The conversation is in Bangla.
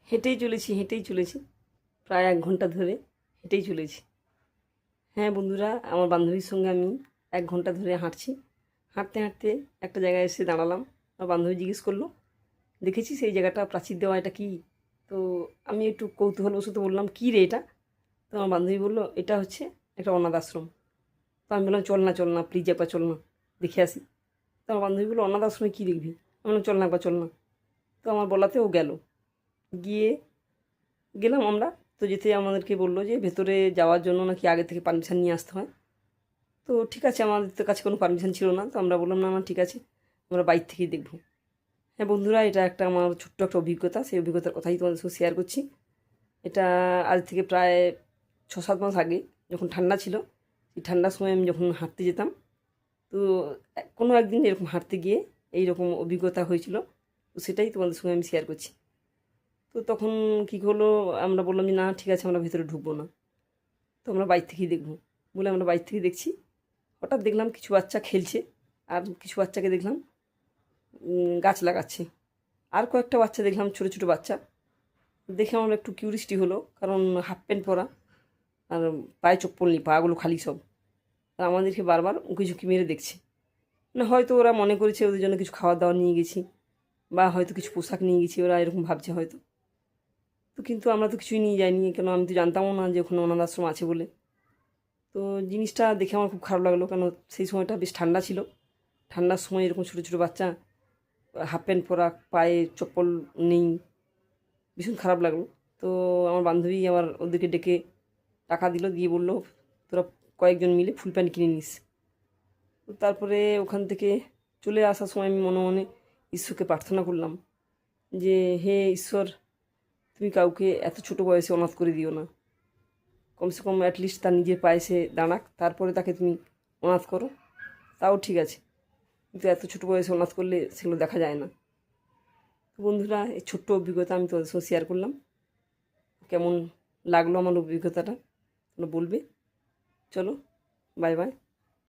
হেঁটেই চলেছি প্রায় 1 ঘন্টা ধরে হেঁটেই চলেছি। হ্যাঁ বন্ধুরা, আমার বান্ধবীর সঙ্গে আমি 1 ঘন্টা ধরে হাঁটছি। হাঁটতে হাঁটতে একটা জায়গায় এসে দাঁড়ালাম। আমার বান্ধবী জিজ্ঞেস করলো, দেখেছি সেই জায়গাটা প্রাচীর দেওয়া, এটা কি? তো আমি একটু কৌতূহলবশত বললাম, কী রে এটা? তো আমার বান্ধবী বললো, এটা হচ্ছে একটা অনাথ আশ্রম। তো আমি বললাম, চল না প্লিজ একবার চল না, দেখে আসি। তো আমার বান্ধবী বললো, অনাথ আশ্রমে কী দেখবি? আমি বললাম, চল না একবার চল না। তো আমার বলাতে ও গেল। গেলাম আমরা। তো যেতে আমাদেরকে বললো যে ভেতরে যাওয়ার জন্য নাকি আগে থেকে পারমিশন নিয়ে আসতে হয়। তো ঠিক আছে, আমাদের তো কাছে কোনো পারমিশন ছিল না। তো আমরা বললাম, না না ঠিক আছে, আমরা বাইরে থেকেই দেখবো। হ্যাঁ বন্ধুরা, এটা একটা আমার ছোট্ট একটা অভিজ্ঞতা। সেই অভিজ্ঞতার কথাই তোমাদের সঙ্গে শেয়ার করছি। এটা আজ থেকে প্রায় 6-7 মাস আগে, যখন ঠান্ডা ছিল, সেই ঠান্ডার সময় আমি যখন হাঁটতে যেতাম, তো কোনো একদিন এরকম হাঁটতে গিয়ে এইরকম অভিজ্ঞতা হয়েছিল। তো সেটাই তোমাদের সঙ্গে আমি শেয়ার করছি। তো তখন কী হলো, আমরা বললাম যে না ঠিক আছে, আমরা ভেতরে ঢুকবো না, তো আমরা বাইরে থেকেই দেখবো বলে আমরা বাইরে থেকে দেখছি। হঠাৎ দেখলাম কিছু বাচ্চা খেলছে, আর কিছু বাচ্চাকে দেখলাম গাছ লাগাচ্ছে। আর কয়েকটা বাচ্চা দেখলাম, ছোটো ছোটো বাচ্চা। দেখে আমার একটু কিউরিয়াসিটি হলো, কারণ হাফ প্যান্ট পরা আর পায়ে চপ্পল নেই, পাগুলো খালি সব। আর আমাদেরকে বারবার উঁকি ঝুঁকি মেরে দেখছে। না হয়তো ওরা মনে করেছে ওদের জন্য কিছু খাবার দাবার নিয়ে গেছি, বা হয়তো কিছু পোশাক নিয়ে গেছি, ওরা এরকম ভাবছে হয়তো। তো কিন্তু আমরা তো কিছুই নিয়ে যাইনি, কেন আমি তো জানতামও না যে ওখানে অনাথ আশ্রম আছে বলে। তো জিনিসটা দেখে আমার খুব খারাপ লাগলো, কেন সেই সময়টা বেশ ঠান্ডা ছিল। ঠান্ডার সময় এরকম ছোটো ছোটো বাচ্চা, হাফ প্যান্ট পরা, পায়ে চপ্পল নেই, ভীষণ খারাপ লাগলো। তো আমার বান্ধবী আবার ওদেরকে ডেকে টাকা দিল, দিয়ে বললো, তোরা কয়েকজন মিলে ফুল প্যান্ট কিনে নিস। তো তারপরে ওখান থেকে চলে আসার সময় আমি মনে মনে ঈশ্বরকে প্রার্থনা করলাম যে, হে ঈশ্বর, তুমি কাউকে এত ছোটো বয়সে অনাথ করে দিও না। কমসে কম অ্যাটলিস্ট তার নিজের পায়ে সে দাঁড়াক, তারপরে তাকে তুমি অনাথ করো, তাও ঠিক আছে। কিন্তু এত ছোটো বয়সে অনাথ করলে সেগুলো দেখা যায় না। তো বন্ধুরা, এই ছোট্ট অভিজ্ঞতা আমি তোমাদের সঙ্গে শেয়ার করলাম। কেমন লাগলো আমার অভিজ্ঞতাটা তোমরা বলবে। চলো, বাই বাই।